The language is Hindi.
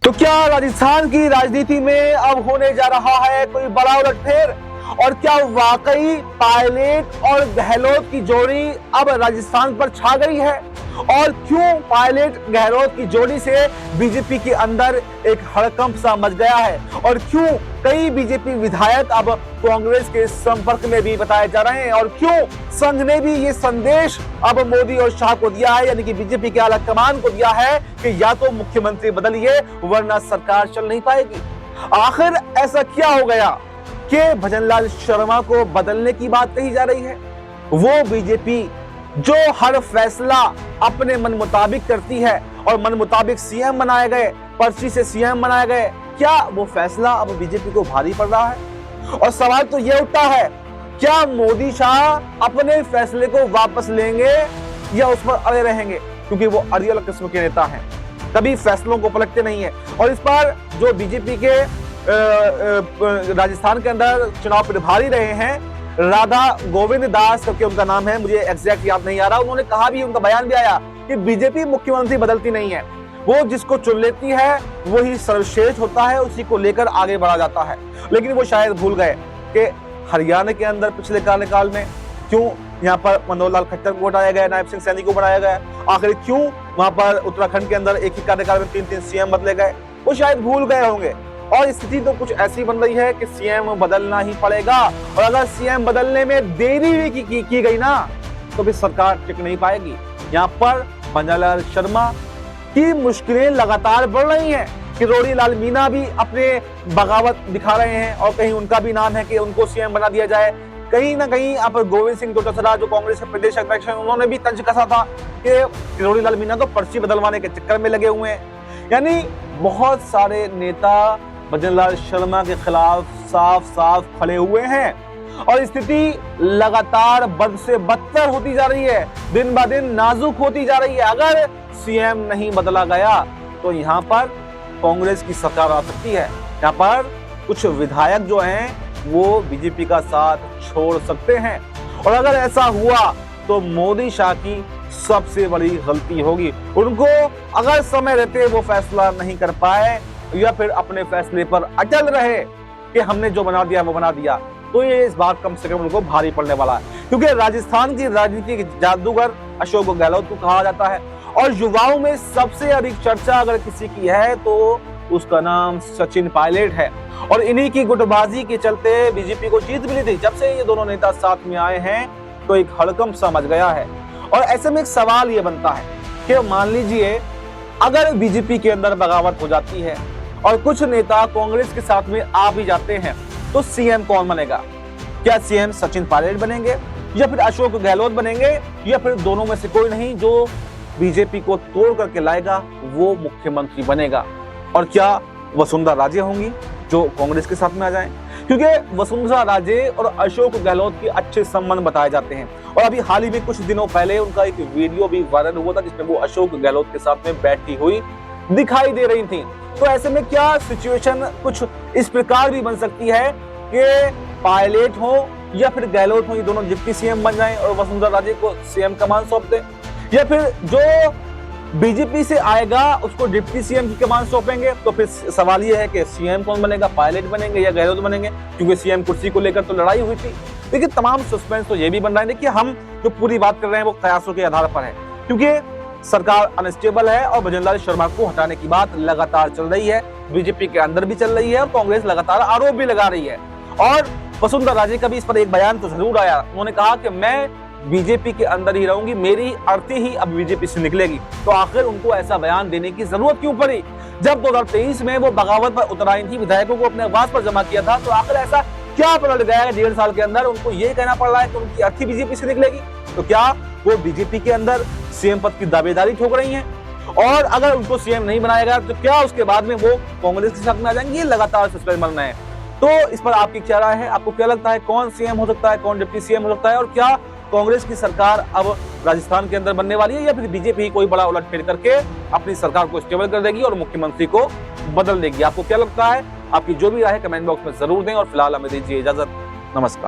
तो क्या राजस्थान की राजनीति में अब होने जा रहा है कोई बड़ा उलटफेर? और क्या वाकई पायलट और गहलोत की जोड़ी अब राजस्थान पर छा गई है? और क्यों पायलट गहलोत की जोड़ी से बीजेपी के अंदर एक हड़कंप सा मच गया है? और क्यों कई बीजेपी विधायक अब कांग्रेस के संपर्क में भी बताए जा रहे हैं? और क्यों संघ ने भी ये संदेश अब मोदी और शाह को दिया है, यानी कि बीजेपी के आला कमान को दिया है कि या तो मुख्यमंत्री बदलिए वरना सरकार चल नहीं पाएगी। आखिर ऐसा क्या हो गया कि भजनलाल शर्मा को बदलने की बात कही जा रही है? वो बीजेपी जो हर फैसला अपने मन मुताबिक करती है और मन मुताबिक सीएम बनाए गए, पर्ची से सीएम बनाए गए, क्या वो फैसला अब बीजेपी को भारी पड़ रहा है? और सवाल तो ये उठता है, क्या मोदी शाह अपने फैसले को वापस लेंगे या उस पर अड़े रहेंगे? क्योंकि वो अड़ियल किस्म के नेता हैं, कभी फैसलों को पलटते नहीं है। और इस पर जो बीजेपी के राजस्थान के अंदर चुनाव प्रभारी रहे हैं, राधा गोविंद दास करके उनका नाम है, मुझे एग्जैक्ट याद नहीं आ रहा, उन्होंने कहा भी, उनका बयान भी आया कि बीजेपी मुख्यमंत्री बदलती नहीं है, वो जिसको चुन लेती है वही सर्वश्रेष्ठ होता है, उसी को लेकर आगे बढ़ा जाता है। लेकिन वो शायद भूल गए कि हरियाणा के अंदर पिछले कार्यकाल में क्यों यहाँ पर मनोहर लाल खट्टर को हटाया गया, नायब सिंह सैनी को बनाया गया, आखिर क्यों वहां पर उत्तराखंड के अंदर एक ही कार्यकाल में 3-3 सीएम बदले गए, वो शायद भूल गए होंगे। और स्थिति तो कुछ ऐसी बन रही है कि सीएम बदलना ही पड़ेगा, और अगर सीएम बदलने में देरी भी की गई ना तो भी सरकार टिक नहीं पाएगी। यहाँ पर भजनलाल शर्मा की मुश्किलें लगातार बढ़ रही हैं। किरोड़ी लाल मीणा भी अपने बगावत दिखा रहे हैं और कहीं उनका भी नाम है कि उनको सीएम बना दिया जाए। कहीं ना कहीं यहाँ पर गोविंद सिंह डोटासरा जो कांग्रेस के प्रदेश अध्यक्ष हैं, उन्होंने भी तंज कसा था कि किरोड़ी लाल मीणा तो पर्ची बदलवाने के चक्कर में लगे हुए हैं। यानी बहुत सारे नेता भजनलाल शर्मा के खिलाफ साफ साफ खड़े हुए हैं और स्थिति लगातार बद से बदतर होती जा रही है, दिन ब दिन नाजुक होती जा रही है। अगर सीएम नहीं बदला गया तो यहाँ पर कांग्रेस की सरकार आ सकती है। यहाँ पर कुछ विधायक जो हैं वो बीजेपी का साथ छोड़ सकते हैं, और अगर ऐसा हुआ तो मोदी शाह की सबसे बड़ी गलती होगी। उनको अगर समय रहते वो फैसला नहीं कर पाए या फिर अपने फैसले पर अटल रहे कि हमने जो बना दिया वो बना दिया, तो ये इस बार कम से कम उनको भारी पड़ने वाला है। क्योंकि राजस्थान की राजनीति के जादूगर अशोक गहलोत को कहा जाता है, और युवाओं में सबसे अधिक चर्चा अगर किसी की है तो उसका नाम सचिन पायलट है। और इन्हीं की गुटबाजी के चलते बीजेपी को जीत मिली थी। जब से ये दोनों नेता साथ में आए हैं तो एक हड़कंप सा मच गया है। और ऐसे में एक सवाल ये बनता है कि मान लीजिए अगर बीजेपी के अंदर बगावत हो जाती है और कुछ नेता कांग्रेस के साथ में आ भी जाते हैं, तो सीएम कौन बनेगा? क्या सीएम सचिन पायलट बनेंगे या फिर अशोक गहलोत बनेंगे, या फिर दोनों में से कोई नहीं, जो बीजेपी को तोड़ करके लाएगा वो मुख्यमंत्री बनेगा? और क्या वसुंधरा राजे होंगी जो कांग्रेस के साथ में आ जाएं? क्योंकि वसुंधरा राजे और अशोक गहलोत के अच्छे संबंध बताए जाते हैं, और अभी हाल ही में कुछ दिनों पहले उनका एक वीडियो भी वायरल हुआ था जिसमें वो अशोक गहलोत के साथ में बैठी हुई दिखाई दे रही थी। तो ऐसे में क्या सिचुएशन कुछ इस प्रकार भी बन सकती है कि पायलट हो या फिर गहलोत हो, ये दोनों डिप्टी सीएम बन जाएं और वसुंधरा राजे को सीएम कमान सौंप दें, या फिर जो बीजेपी से आएगा उसको डिप्टी सीएम की कमान सौंपेंगे? तो फिर सवाल ये है कि सीएम कौन बनेगा, पायलट बनेंगे या गहलोत बनेंगे? क्योंकि सीएम कुर्सी को लेकर तो लड़ाई हुई थी। देखिए तमाम सस्पेंस तो ये भी बन रहा है। देखिए हम जो पूरी बात कर रहे हैं वो कयासों के आधार पर है, क्योंकि सरकार अनस्टेबल है और भजनलाल शर्मा को हटाने की बात लगातार चल रही है, बीजेपी के अंदर भी चल रही है और कांग्रेस लगातार आरोप भी लगा रही है। और वसुंधरा राजे का भी इस पर एक बयान तो जरूर आया, उन्होंने कहा कि मैं बीजेपी के अंदर ही रहूंगी, मेरी अर्थी ही अब बीजेपी से निकलेगी। तो आखिर उनको ऐसा बयान देने की जरूरत क्यों पड़ी? जब 2023 में वो बगावत पर उतर आई थी, विधायकों को अपने आवास पर जमा किया था, तो आखिर ऐसा क्या पलट गया है 1.5 साल के अंदर उनको ये कहना पड़ रहा है कि उनकी अर्थी बीजेपी से निकलेगी? तो क्या वो बीजेपी के अंदर सीएम पद की दावेदारी ठोक रही हैं? और अगर उनको सीएम नहीं बनाएगा तो क्या उसके बाद में वो कांग्रेस के साथ में आ जाएंगे? ये लगातार सस्पेंस बन रहे हैं। तो इस पर आपकी क्या राय है? आपको क्या लगता है कौन सीएम हो सकता है, कौन डिप्टी सीएम हो सकता है, और क्या कांग्रेस की सरकार अब राजस्थान के अंदर बनने वाली है या फिर बीजेपी कोई बड़ा उलटफेर करके अपनी सरकार को स्टेबल कर देगी और मुख्यमंत्री को बदल देगी? आपको क्या लगता है? आपकी जो भी राय है कमेंट बॉक्स में जरूर दें, और फिलहाल हमें दीजिए इजाजत। नमस्कार।